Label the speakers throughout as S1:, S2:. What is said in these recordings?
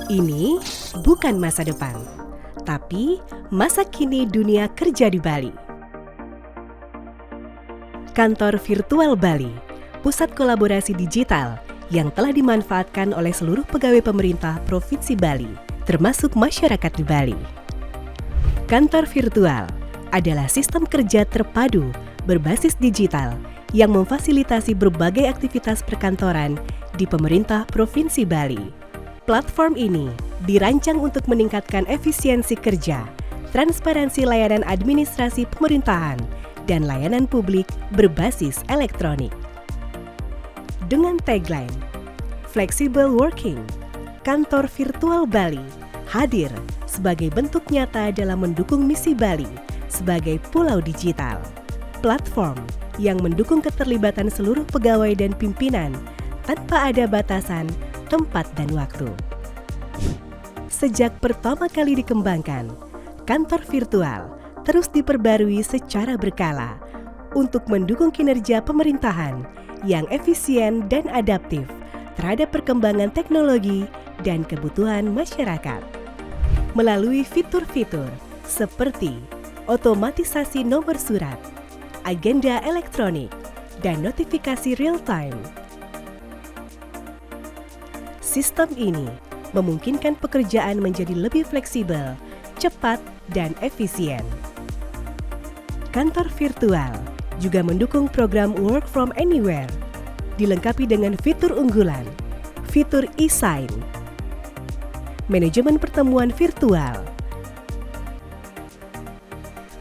S1: Ini bukan masa depan, tapi masa kini dunia kerja di Bali. Kantor Virtual Bali, pusat kolaborasi digital yang telah dimanfaatkan oleh seluruh pegawai pemerintah Provinsi Bali, termasuk masyarakat di Bali. Kantor virtual adalah sistem kerja terpadu berbasis digital yang memfasilitasi berbagai aktivitas perkantoran di pemerintah Provinsi Bali. Platform ini dirancang untuk meningkatkan efisiensi kerja, transparansi layanan administrasi pemerintahan, dan layanan publik berbasis elektronik. Dengan tagline Flexible Working, Kantor Virtual Bali hadir sebagai bentuk nyata dalam mendukung misi Bali sebagai pulau digital. Platform yang mendukung keterlibatan seluruh pegawai dan pimpinan tanpa ada batasan tempat dan waktu. Sejak pertama kali dikembangkan, kantor virtual terus diperbarui secara berkala untuk mendukung kinerja pemerintahan yang efisien dan adaptif terhadap perkembangan teknologi dan kebutuhan masyarakat. Melalui fitur-fitur seperti otomatisasi nomor surat, agenda elektronik, dan notifikasi real-time. Sistem ini memungkinkan pekerjaan menjadi lebih fleksibel, cepat, dan efisien. Kantor virtual juga mendukung program Work from Anywhere, dilengkapi dengan fitur unggulan, fitur e-sign, manajemen pertemuan virtual,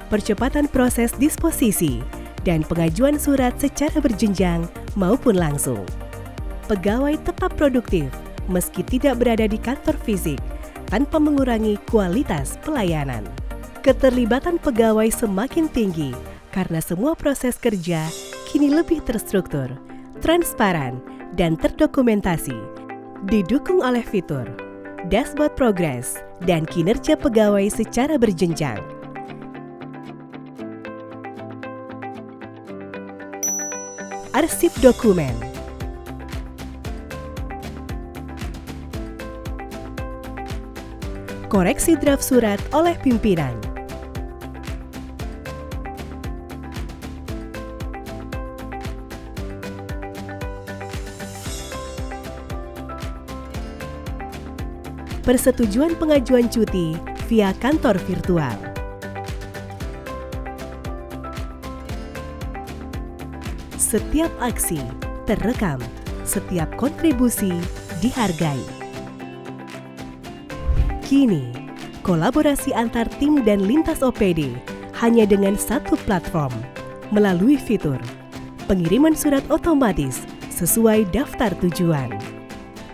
S1: percepatan proses disposisi, dan pengajuan surat secara berjenjang maupun langsung. Pegawai tetap produktif meski tidak berada di kantor fisik tanpa mengurangi kualitas pelayanan. Keterlibatan pegawai semakin tinggi karena semua proses kerja kini lebih terstruktur, transparan, dan terdokumentasi. Didukung oleh fitur dashboard progres dan kinerja pegawai secara berjenjang. Arsip dokumen, koreksi draft surat oleh pimpinan, persetujuan pengajuan cuti via kantor virtual, setiap aksi terekam, setiap kontribusi dihargai. Kini, kolaborasi antar tim dan lintas OPD hanya dengan satu platform melalui fitur pengiriman surat otomatis sesuai daftar tujuan.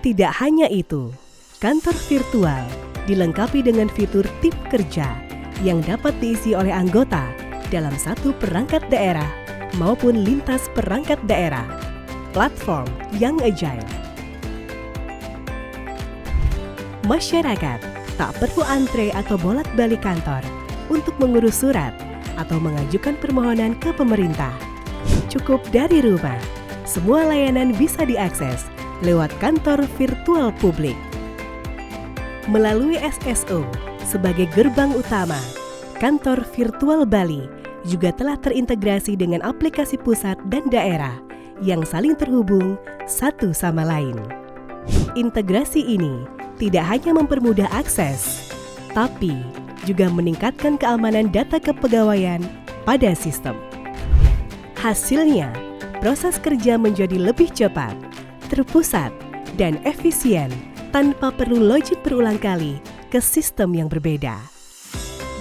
S1: Tidak hanya itu, kantor virtual dilengkapi dengan fitur tim kerja yang dapat diisi oleh anggota dalam satu perangkat daerah maupun lintas perangkat daerah. Platform yang agile. Masyarakat tak perlu antre atau bolak-balik kantor untuk mengurus surat atau mengajukan permohonan ke pemerintah. Cukup dari rumah, semua layanan bisa diakses lewat kantor virtual publik. Melalui SSO sebagai gerbang utama, kantor virtual Bali juga telah terintegrasi dengan aplikasi pusat dan daerah yang saling terhubung satu sama lain. Integrasi ini tidak hanya mempermudah akses, tapi juga meningkatkan keamanan data kepegawaian pada sistem. Hasilnya, proses kerja menjadi lebih cepat, terpusat, dan efisien tanpa perlu login berulang kali ke sistem yang berbeda.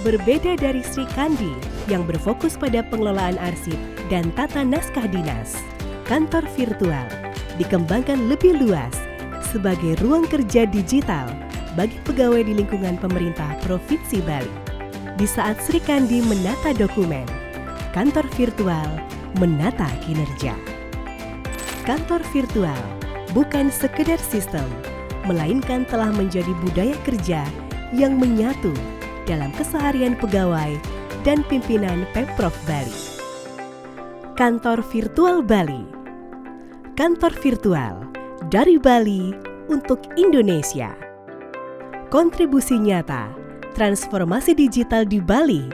S1: Berbeda dari Sri Kandi yang berfokus pada pengelolaan arsip dan tata naskah dinas, kantor virtual dikembangkan lebih luas sebagai ruang kerja digital bagi pegawai di lingkungan pemerintah Provinsi Bali. Di saat Sri Kandi menata dokumen, kantor virtual menata kinerja. Kantor virtual bukan sekedar sistem, melainkan telah menjadi budaya kerja yang menyatu dalam keseharian pegawai dan pimpinan Pemprov Bali. Kantor Virtual Bali. Kantor virtual dari Bali untuk Indonesia. Kontribusi nyata transformasi digital di Bali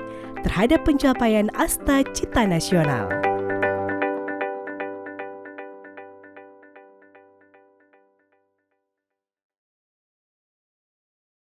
S1: terhadap pencapaian Asta Cita Nasional.